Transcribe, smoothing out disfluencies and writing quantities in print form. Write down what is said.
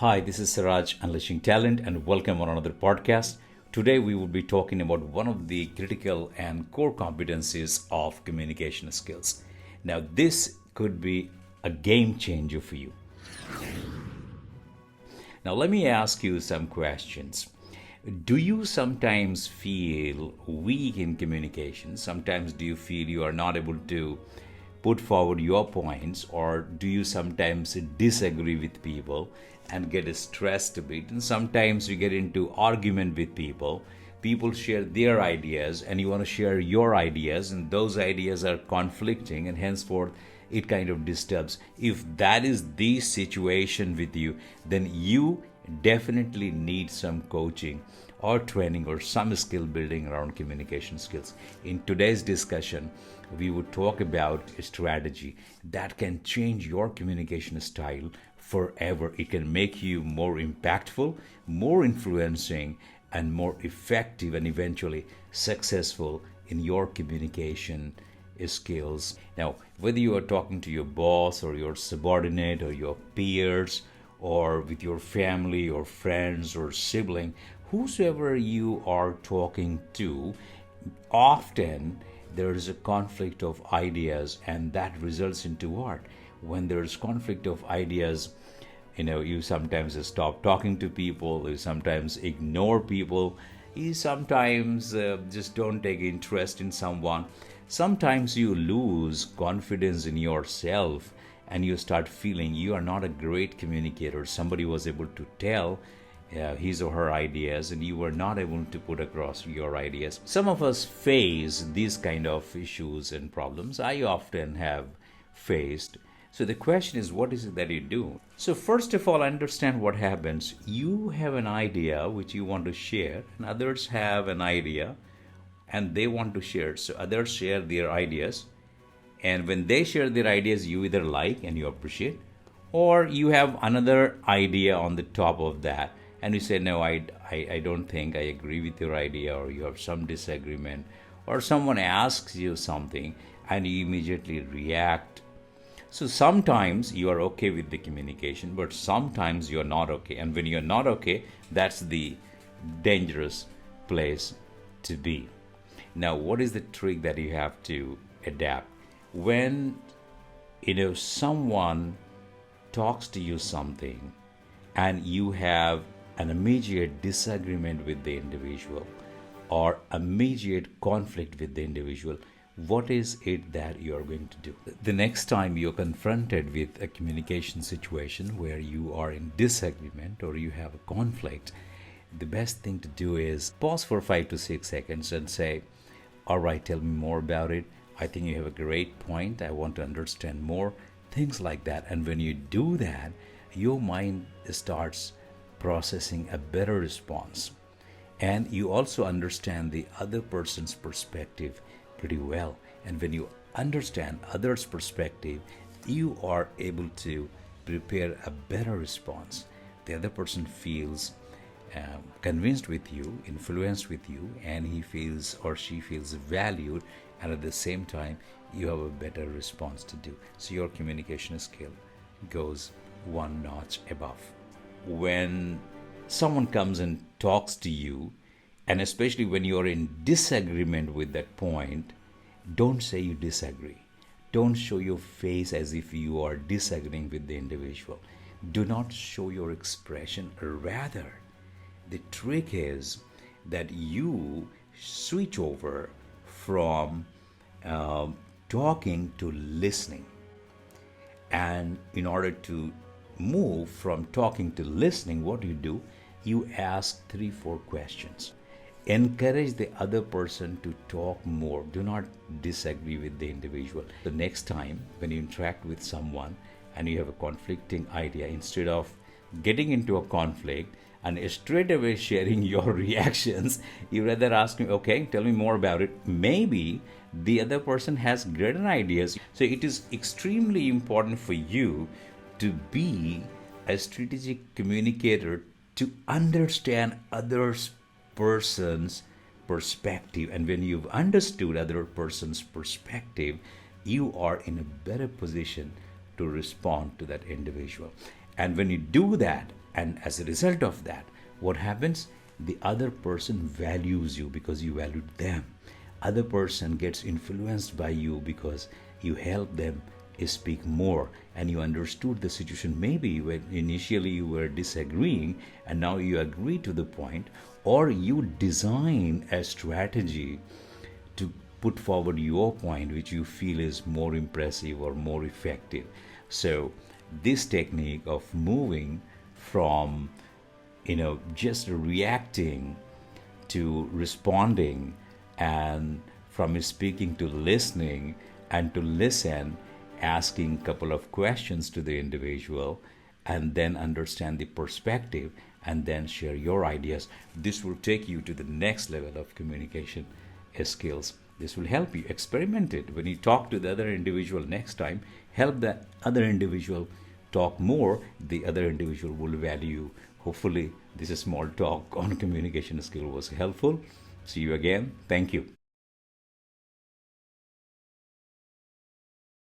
Hi, this is Siraj Unleashing Talent, and welcome on another podcast. Today, we will be talking about one of the critical and core competencies of communication skills. Now, this could be a game changer for you. Now, let me ask you some questions. Do you sometimes feel weak in communication? Sometimes do you feel you are not able to put forward your points, or do you sometimes disagree with people and get stressed a bit? And sometimes you get into argument with people. People share their ideas and you want to share your ideas, and those ideas are conflicting, and henceforth it kind of disturbs. If that is the situation with you, then you definitely need some coaching or training or some skill building around communication skills. In today's discussion, we would talk about a strategy that can change your communication style forever. It can make you more impactful, more influencing, and more effective, and eventually successful in your communication skills. Now, whether you are talking to your boss or your subordinate or your peers or with your family or friends or sibling, whosoever you are talking to, often there is a conflict of ideas, and that results into what? When there's conflict of ideas, you sometimes stop talking to people, you sometimes ignore people, you sometimes just don't take interest in someone. Sometimes you lose confidence in yourself and you start feeling you are not a great communicator. Somebody was able to tell his or her ideas, and you were not able to put across your ideas. Some of us face these kind of issues and problems. I often have faced. So the question is, what is it that you do? So first of all, understand what happens. You have an idea which you want to share, and others have an idea and they want to share. So others share their ideas, and when they share their ideas, you either like and you appreciate, or you have another idea on the top of that and you say, no, I don't think I agree with your idea, or you have some disagreement, or someone asks you something and you immediately react. So sometimes you are okay with the communication, but sometimes you're not okay. And when you're not okay, that's the dangerous place to be. Now, what is the trick that you have to adapt? When someone talks to you something and you have an immediate disagreement with the individual or immediate conflict with the individual, what is it that you are going to do? The next time you're confronted with a communication situation where you are in disagreement or you have a conflict, the best thing to do is pause for 5 to 6 seconds and say, all right, tell me more about it. I think you have a great point. I want to understand more. Things like that. And when you do that, your mind starts processing a better response. And you also understand the other person's perspective pretty well. And when you understand others' perspective, you are able to prepare a better response. The other person feels convinced with you, influenced with you, and he feels or she feels valued, and at the same time you have a better response to do. So your communication skill goes one notch above. When someone comes and talks to you, and especially when you're in disagreement with that point, don't say you disagree. Don't show your face as if you are disagreeing with the individual. Do not show your expression. Rather, the trick is that you switch over from talking to listening. And in order to move from talking to listening, what do? You ask 3-4 questions. Encourage the other person to talk more. Do not disagree with the individual. The next time when you interact with someone and you have a conflicting idea, instead of getting into a conflict and straight away sharing your reactions, you rather ask me, okay, tell me more about it. Maybe the other person has greater ideas. So it is extremely important for you to be a strategic communicator, to understand others person's perspective. And when you've understood other person's perspective, you are in a better position to respond to that individual. And when you do that, And as a result of that, what happens? The other person values you because you valued them. Other person gets influenced by you because you help them speak more, and you understood the situation. Maybe when initially you were disagreeing and now you agree to the point, or you design a strategy to put forward your point which you feel is more impressive or more effective. So this technique of moving from just reacting to responding, and from speaking to listening, and to listen, asking a couple of questions to the individual, and then understand the perspective, and then share your ideas. This will take you to the next level of communication skills. This will help you experiment it. When you talk to the other individual next time, help the other individual talk more. The other individual will value. Hopefully this small talk on communication skill was helpful. See you again. Thank you.